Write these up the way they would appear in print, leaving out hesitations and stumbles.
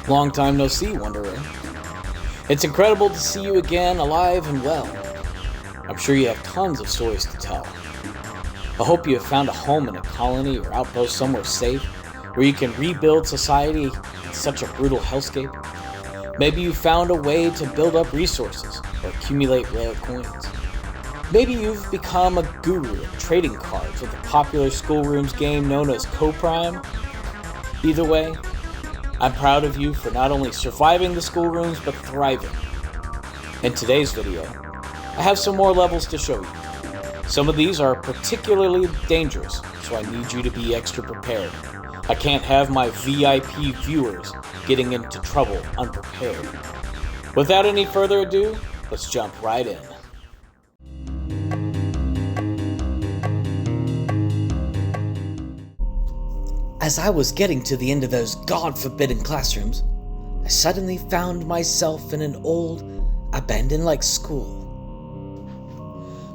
Long time no see, Wanderer. It's incredible to see you again, alive and well. I'm sure you have tons of stories to tell. I hope you have found a home in a colony or outpost somewhere safe, where you can rebuild society in such a brutal hellscape. Maybe you found a way to build up resources or accumulate rare coins. Maybe you've become a guru of trading cards with a popular Schoolrooms game known as Co-Prime. Either way, I'm proud of you for not only surviving the Schoolrooms, but thriving. In today's video, I have some more levels to show you. Some of these are particularly dangerous, so I need you to be extra prepared. I can't have my VIP viewers getting into trouble unprepared. Without any further ado, let's jump right in. As I was getting to the end of those God-forbidden classrooms, I suddenly found myself in an old, abandoned-like school.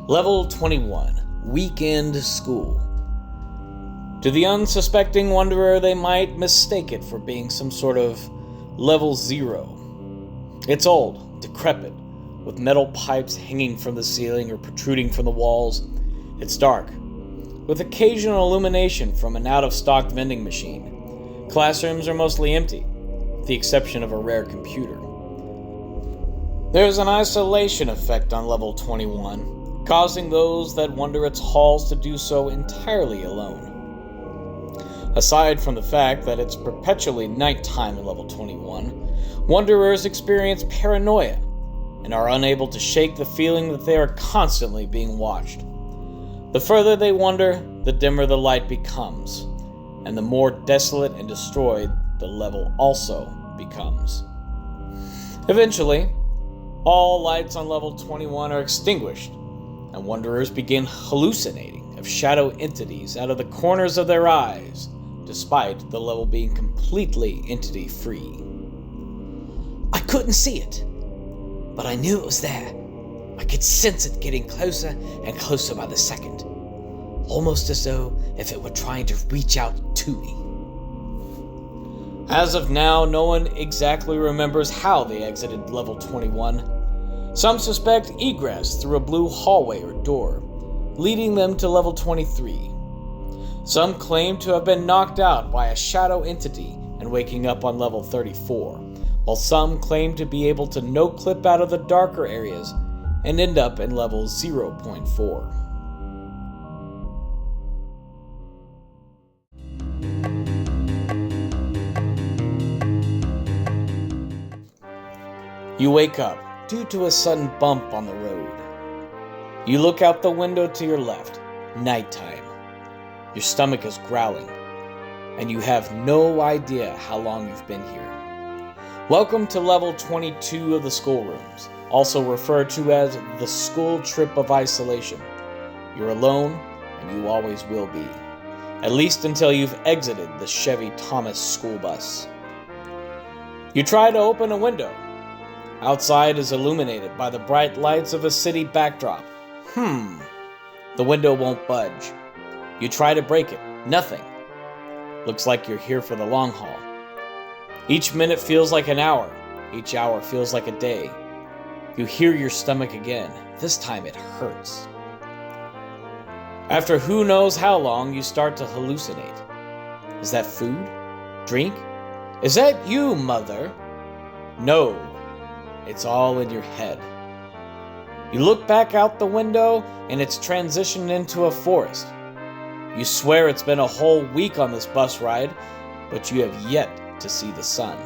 Level 21, Weekend School. To the unsuspecting wanderer, they might mistake it for being some sort of level 0. It's old, decrepit, with metal pipes hanging from the ceiling or protruding from the walls. It's dark, with occasional illumination from an out-of-stock vending machine. Classrooms are mostly empty, with the exception of a rare computer. There's an isolation effect on level 21, causing those that wander its halls to do so entirely alone. Aside from the fact that it's perpetually nighttime in level 21, wanderers experience paranoia and are unable to shake the feeling that they are constantly being watched. The further they wander, the dimmer the light becomes, and the more desolate and destroyed the level also becomes. Eventually, all lights on level 21 are extinguished, and wanderers begin hallucinating of shadow entities out of the corners of their eyes, despite the level being completely entity-free. I couldn't see it, but I knew it was there. I could sense it getting closer and closer by the second, almost as though if it were trying to reach out to me. As of now, no one exactly remembers how they exited level 21. Some suspect egress through a blue hallway or door, leading them to level 23. Some claim to have been knocked out by a shadow entity and waking up on level 34, while some claim to be able to no-clip out of the darker areas and end up in level 0.4. You wake up due to a sudden bump on the road. You look out the window to your left, nighttime. Your stomach is growling, and you have no idea how long you've been here. Welcome to level 22 of the Schoolrooms, also referred to as the School Trip of Isolation. You're alone, and you always will be, at least until you've exited the Chevy Thomas school bus. You try to open a window. Outside is illuminated by the bright lights of a city backdrop. The window won't budge. You try to break it. Nothing. Looks like you're here for the long haul. Each minute feels like an hour. Each hour feels like a day. You hear your stomach again. This time it hurts. After who knows how long, you start to hallucinate. Is that food? Drink? Is that you, mother? No. It's all in your head. You look back out the window, and it's transitioned into a forest. You swear it's been a whole week on this bus ride, but you have yet to see the sun.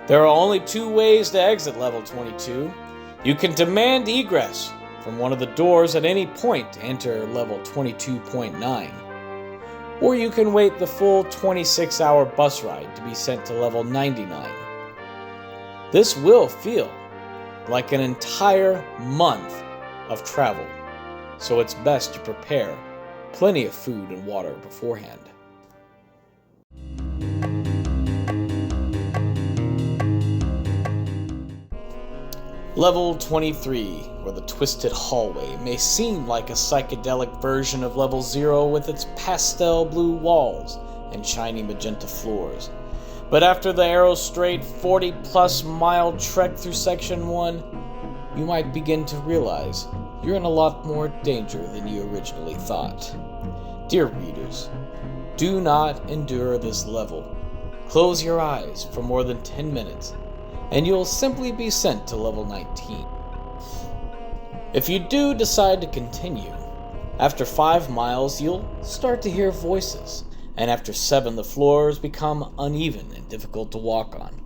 There are only two ways to exit level 22. You can demand egress from one of the doors at any point to enter level 22.9. Or you can wait the full 26-hour bus ride to be sent to level 99. This will feel like an entire month of travel, so it's best to prepare plenty of food and water beforehand. Level 23, where the twisted hallway may seem like a psychedelic version of level 0 with its pastel blue walls and shiny magenta floors. But after the arrow's straight 40-plus mile trek through Section 1, you might begin to realize you're in a lot more danger than you originally thought. Dear readers, do not endure this level. Close your eyes for more than 10 minutes, and you'll simply be sent to level 19. If you do decide to continue, after 5 miles you'll start to hear voices, and after 7 the floors become uneven and difficult to walk on.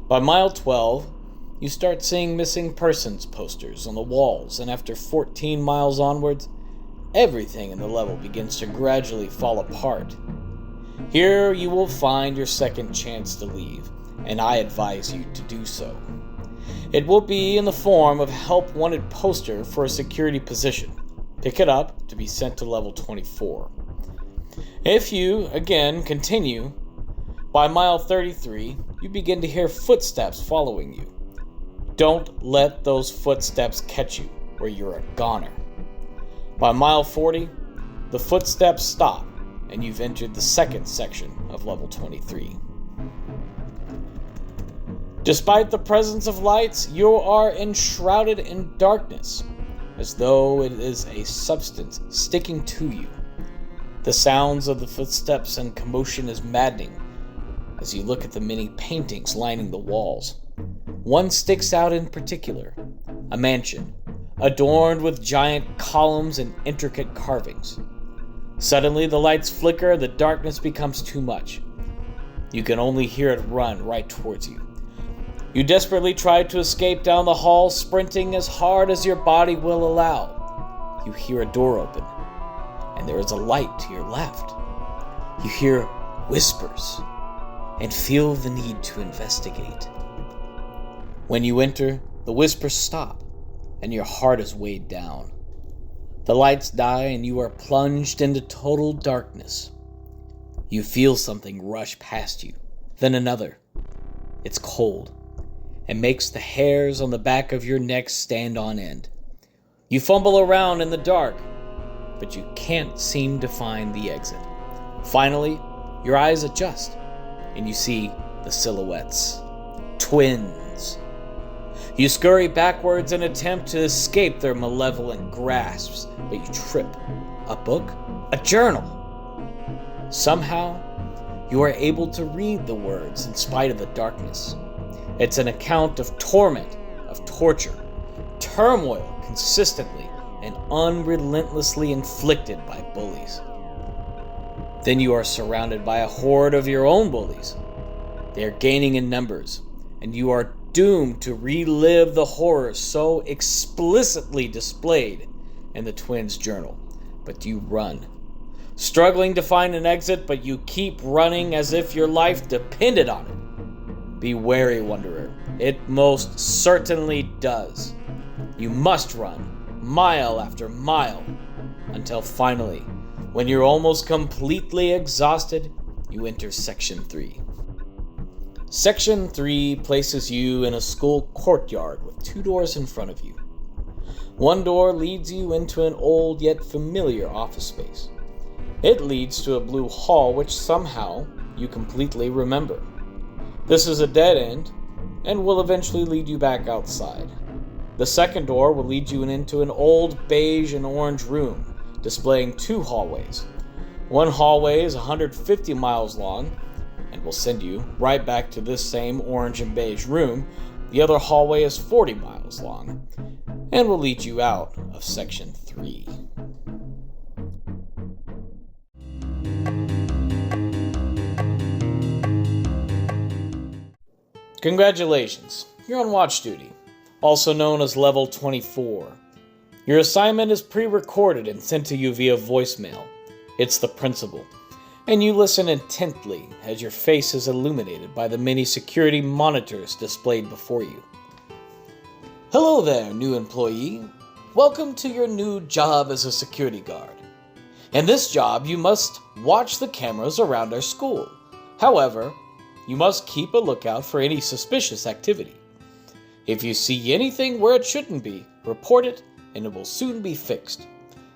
By mile 12, you start seeing missing persons posters on the walls, and after 14 miles onwards, everything in the level begins to gradually fall apart. Here you will find your second chance to leave, and I advise you to do so. It will be in the form of a help wanted poster for a security position. Pick it up to be sent to level 24. If you, again, continue, by mile 33, you begin to hear footsteps following you. Don't let those footsteps catch you, or you're a goner. By mile 40, the footsteps stop, and you've entered the second section of level 23. Despite the presence of lights, you are enshrouded in darkness, as though it is a substance sticking to you. The sounds of the footsteps and commotion is maddening as you look at the many paintings lining the walls. One sticks out in particular, a mansion, adorned with giant columns and intricate carvings. Suddenly the lights flicker and the darkness becomes too much. You can only hear it run right towards you. You desperately try to escape down the hall, sprinting as hard as your body will allow. You hear a door open, and there is a light to your left. You hear whispers and feel the need to investigate. When you enter, the whispers stop, and your heart is weighed down. The lights die, and you are plunged into total darkness. You feel something rush past you, then another. It's cold, and makes the hairs on the back of your neck stand on end. You fumble around in the dark, but you can't seem to find the exit. Finally, your eyes adjust, and you see the silhouettes. Twins. You scurry backwards and attempt to escape their malevolent grasps, but you trip. A book? A journal! Somehow, you are able to read the words in spite of the darkness. It's an account of torment, of torture, turmoil consistently and unrelentlessly inflicted by bullies. Then you are surrounded by a horde of your own bullies. They are gaining in numbers, and you are doomed to relive the horrors so explicitly displayed in the twins' journal. But you run, struggling to find an exit, but you keep running as if your life depended on it. Be wary, Wanderer. It most certainly does. You must run, mile after mile, until finally, when you're almost completely exhausted, you enter Section 3. Section 3 places you in a school courtyard with 2 doors in front of you. One door leads you into an old yet familiar office space. It leads to a blue hall which somehow you completely remember. This is a dead end and will eventually lead you back outside. The second door will lead you into an old beige and orange room displaying 2 hallways. One hallway is 150 miles long and will send you right back to this same orange and beige room. The other hallway is 40 miles long and will lead you out of Section 3. Congratulations, you're on watch duty, also known as Level 24. Your assignment is pre-recorded and sent to you via voicemail. It's the principal, and you listen intently as your face is illuminated by the many security monitors displayed before you. Hello there, new employee. Welcome to your new job as a security guard. In this job, you must watch the cameras around our school. However, you must keep a lookout for any suspicious activity. If you see anything where it shouldn't be, report it and it will soon be fixed.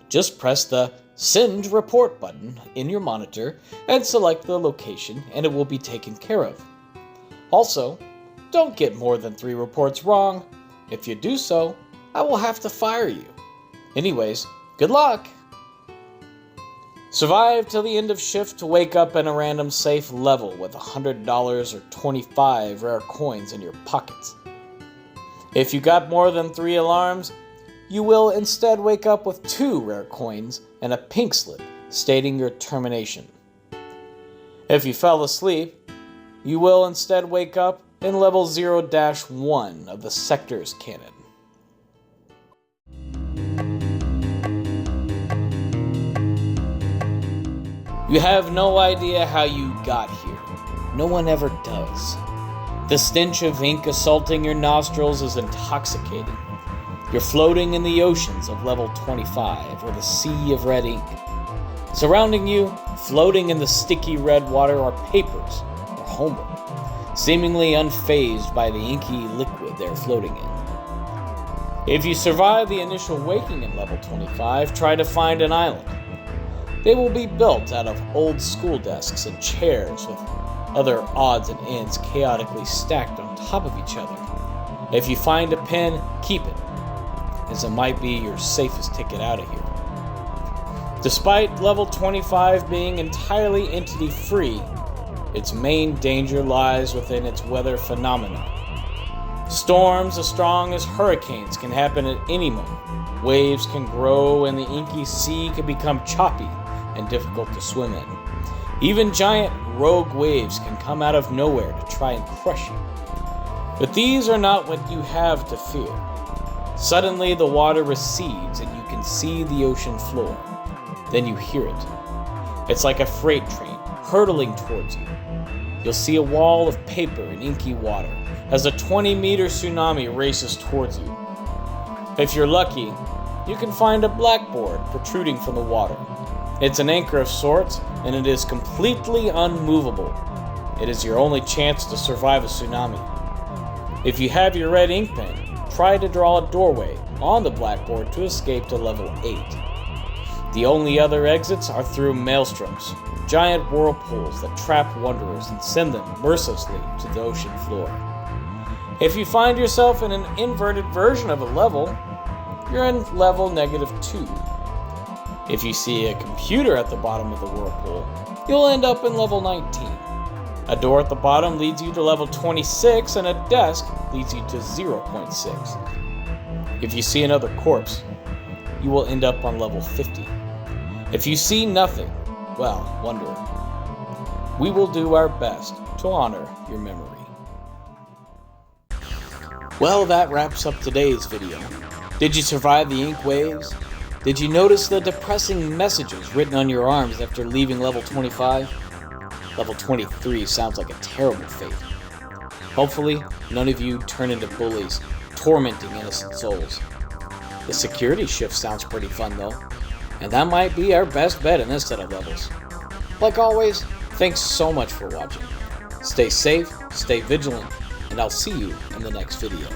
Just press the Send Report button in your monitor and select the location and it will be taken care of. Also, don't get more than 3 reports wrong. If you do so, I will have to fire you. Anyways, good luck! Survive till the end of shift to wake up in a random safe level with $100 or 25 rare coins in your pockets. If you got more than 3 alarms, you will instead wake up with 2 rare coins and a pink slip stating your termination. If you fell asleep, you will instead wake up in level 0-1 of the sector's cannon. You have no idea how you got here. No one ever does. The stench of ink assaulting your nostrils is intoxicating. You're floating in the oceans of level 25 with a sea of red ink. Surrounding you, floating in the sticky red water, are papers or homework, seemingly unfazed by the inky liquid they're floating in. If you survive the initial waking in level 25, try to find an island. They will be built out of old school desks and chairs with other odds and ends chaotically stacked on top of each other. If you find a pen, keep it, as it might be your safest ticket out of here. Despite level 25 being entirely entity-free, its main danger lies within its weather phenomena. Storms as strong as hurricanes can happen at any moment. Waves can grow and the inky sea can become choppy and difficult to swim in. Even giant rogue waves can come out of nowhere to try and crush you. But these are not what you have to fear. Suddenly the water recedes and you can see the ocean floor. Then you hear it. It's like a freight train hurtling towards you. You'll see a wall of paper and inky water as a 20-meter tsunami races towards you. If you're lucky, you can find a blackboard protruding from the water. It's an anchor of sorts, and it is completely unmovable. It is your only chance to survive a tsunami. If you have your red ink pen, try to draw a doorway on the blackboard to escape to level 8. The only other exits are through maelstroms, giant whirlpools that trap wanderers and send them mercilessly to the ocean floor. If you find yourself in an inverted version of a level, you're in level -2. If you see a computer at the bottom of the whirlpool, you'll end up in level 19. A door at the bottom leads you to level 26, and a desk leads you to 0.6. If you see another corpse, you will end up on level 50. If you see nothing, well, Wanderer, we will do our best to honor your memory. Well, that wraps up today's video. Did you survive the ink waves? Did you notice the depressing messages written on your arms after leaving level 25? Level 23 sounds like a terrible fate. Hopefully, none of you turn into bullies, tormenting innocent souls. The security shift sounds pretty fun though, and that might be our best bet in this set of levels. Like always, thanks so much for watching. Stay safe, stay vigilant, and I'll see you in the next video.